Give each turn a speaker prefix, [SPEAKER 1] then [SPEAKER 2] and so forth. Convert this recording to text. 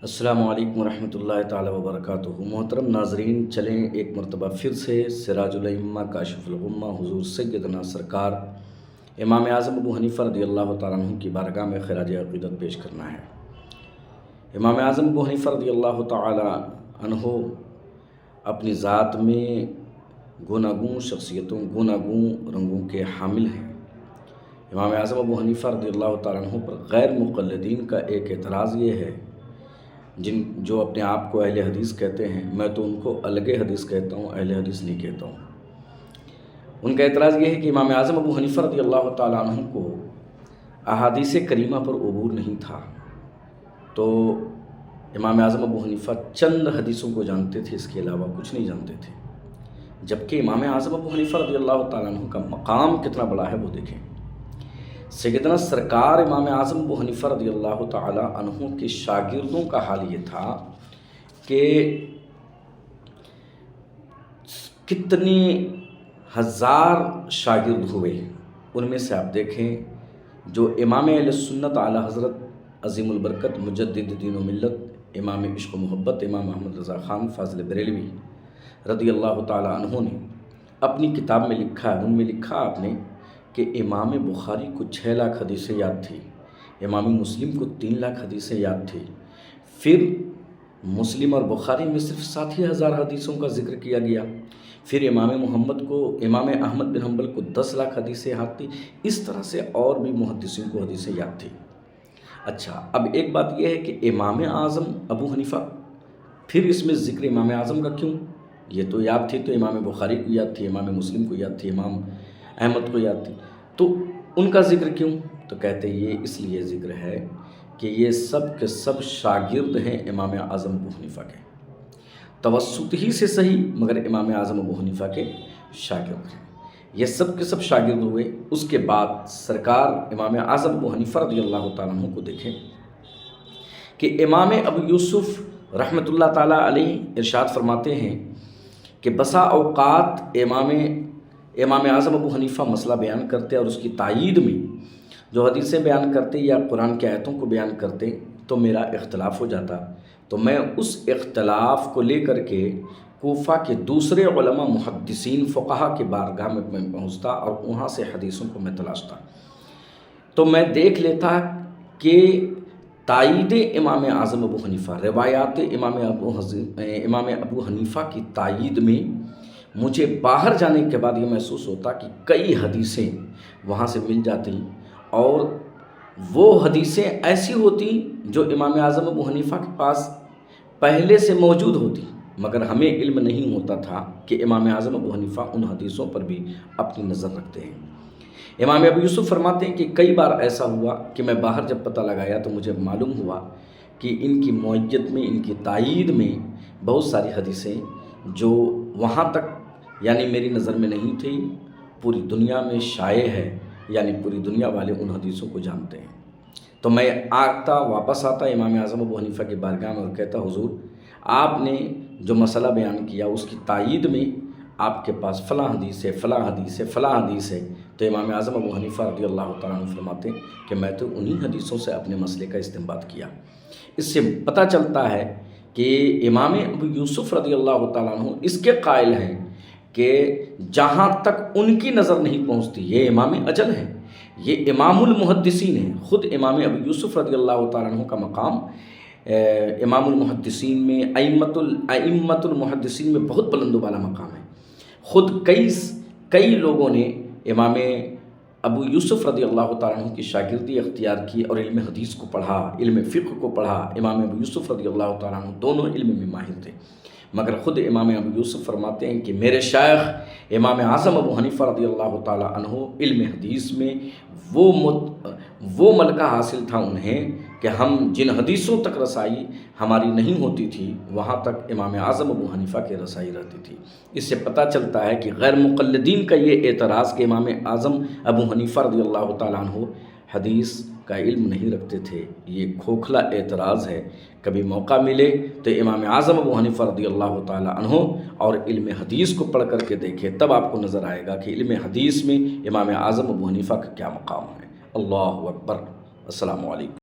[SPEAKER 1] السلام علیکم ورحمۃ اللہ تعالی وبرکاتہ۔ محترم ناظرین، چلیں ایک مرتبہ پھر سے سراج الائمہ کاشف الغمہ حضور سیدنا سرکار امام اعظم ابو حنیفہ رضی اللہ تعالیٰ عنہ کی بارگاہ میں خراج عقیدت پیش کرنا ہے۔ امام اعظم ابو حنیفہ رضی اللہ تعالیٰ عنہ اپنی ذات میں گوناگون شخصیتوں، گوناگون رنگوں کے حامل ہیں۔ امام اعظم ابو حنیفہ رضی اللہ تعالیٰ عنہ پر غیر مقلدین کا ایک اعتراض یہ ہے، جو اپنے آپ کو اہل حدیث کہتے ہیں، میں تو ان کو الگ حدیث کہتا ہوں، اہل حدیث نہیں کہتا ہوں۔ ان کا اعتراض یہ ہے کہ امام اعظم ابو حنیفہ رضی اللہ تعالیٰ عنہ کو احادیث کریمہ پر عبور نہیں تھا، تو امام اعظم ابو حنیفہ چند حدیثوں کو جانتے تھے، اس کے علاوہ کچھ نہیں جانتے تھے۔ جبکہ امام اعظم ابو حنیفہ رضی اللہ تعالیٰ عنہ کا مقام کتنا بڑا ہے وہ دیکھیں۔ سیدنا سرکار امام اعظم ابو حنیفہ رضی اللہ تعالی عنہ کے شاگردوں کا حال یہ تھا کہ کتنی ہزار شاگرد ہوئے، ان میں سے آپ دیکھیں جو امام اہل سنت اعلی حضرت عظیم البرکت مجدد دین و ملت امام عشق و محبت امام احمد رضا خان فاضل بریلوی رضی اللہ تعالی عنہ نے اپنی کتاب میں لکھا ہے، ان میں لکھا آپ نے کہ امام بخاری کو 6 لاکھ حدیثیں یاد تھی، امام مسلم کو 3 لاکھ حدیثیں یاد تھی، پھر مسلم اور بخاری میں صرف 60,000 حدیثوں کا ذکر کیا گیا، پھر امام احمد بن حنبل کو 10 لاکھ حدیثیں یاد تھی، اس طرح سے اور بھی محدثین کو حدیثیں یاد تھی۔ اچھا، اب ایک بات یہ ہے کہ امام اعظم ابو حنیفہ، پھر اس میں ذکر امام اعظم کا کیوں؟ یہ تو یاد تھی تو امام بخاری کو یاد تھی، امام مسلم کو یاد تھی، امام احمد کو یاد تھی، تو ان کا ذکر کیوں؟ تو کہتے یہ اس لیے ذکر ہے کہ یہ سب کے سب شاگرد ہیں امام اعظم ابو حنیفہ کے، توسط ہی سے صحیح مگر امام اعظم ابو حنیفہ کے شاگرد ہیں، یہ سب کے سب شاگرد ہوئے۔ اس کے بعد سرکار امام اعظم ابو حنیفہ رضی اللہ تعالیٰ عنہ کو دیکھیں کہ امام ابو یوسف رحمۃ اللہ تعالیٰ علیہ ارشاد فرماتے ہیں کہ بسا اوقات امام اعظم ابو حنیفہ مسئلہ بیان کرتے اور اس کی تائید میں جو حدیثیں بیان کرتے یا قرآن کی آیتوں کو بیان کرتے تو میرا اختلاف ہو جاتا، تو میں اس اختلاف کو لے کر کے کوفہ کے دوسرے علماء محدثین فقہا کے بارگاہ میں پہنچتا اور وہاں سے حدیثوں کو میں تلاشتا، تو میں دیکھ لیتا کہ تائید امام اعظم ابو حنیفہ، روایات امام ابو حنیفہ کی تائید میں مجھے باہر جانے کے بعد یہ محسوس ہوتا کہ کئی حدیثیں وہاں سے مل جاتی اور وہ حدیثیں ایسی ہوتی جو امام اعظم ابو حنیفہ کے پاس پہلے سے موجود ہوتی، مگر ہمیں علم نہیں ہوتا تھا کہ امام اعظم ابو حنیفہ ان حدیثوں پر بھی اپنی نظر رکھتے ہیں۔ امام ابو یوسف فرماتے ہیں کہ کئی بار ایسا ہوا کہ میں باہر جب پتہ لگایا تو مجھے معلوم ہوا کہ ان کی معیت میں، ان کی تائید میں بہت ساری حدیثیں جو وہاں تک یعنی میری نظر میں نہیں تھی، پوری دنیا میں شائع ہے، یعنی پوری دنیا والے ان حدیثوں کو جانتے ہیں۔ تو میں واپس آتا امام اعظم ابو حنیفہ کی بارگاہ میں اور کہتا حضور آپ نے جو مسئلہ بیان کیا اس کی تائید میں آپ کے پاس فلاں حدیث ہے، فلاں حدیث ہے، فلاں حدیث ہے، تو امام اعظم ابو حنیفہ رضی اللہ تعالیٰ عنہ فرماتے ہیں کہ میں تو انہی حدیثوں سے اپنے مسئلے کا استنباط کیا۔ اس سے پتہ چلتا ہے کہ امام ابو یوسف رضی اللہ تعالیٰ عنہ اس کے قائل ہیں کہ جہاں تک ان کی نظر نہیں پہنچتی، یہ امام اجل ہیں، یہ امام المحدثین ہیں۔ خود امام ابو یوسف رضی اللہ تعالیٰ عنہ کا مقام امام المحدثین میں، ائمۃ المحدثین میں بہت بلند و بالا مقام ہے۔ خود کئی لوگوں نے امام ابو یوسف رضی اللہ تعالیٰ عنہ کی شاگردی اختیار کی اور علم حدیث کو پڑھا، علم فقہ کو پڑھا۔ امام ابو یوسف رضی اللہ تعالیٰ عنہ دونوں علم میں ماہر تھے، مگر خود امام ابو یوسف فرماتے ہیں کہ میرے شیخ امام اعظم ابو حنیفہ رضی اللہ تعالیٰ عنہ علم حدیث میں وہ ملکہ حاصل تھا انہیں کہ ہم جن حدیثوں تک رسائی ہماری نہیں ہوتی تھی وہاں تک امام اعظم ابو حنیفہ کی رسائی رہتی تھی۔ اس سے پتہ چلتا ہے کہ غیر مقلدین کا یہ اعتراض کہ امام اعظم ابو حنیفہ رضی اللہ تعالیٰ عنہ حدیث کا علم نہیں رکھتے تھے، یہ کھوکھلا اعتراض ہے۔ کبھی موقع ملے تو امام اعظم ابو حنیفہ رضی اللہ تعالیٰ عنہ اور علم حدیث کو پڑھ کر کے دیکھیں، تب آپ کو نظر آئے گا کہ علم حدیث میں امام اعظم ابو حنیفہ کا کیا مقام ہے۔ اللہ اکبر۔ السلام علیکم۔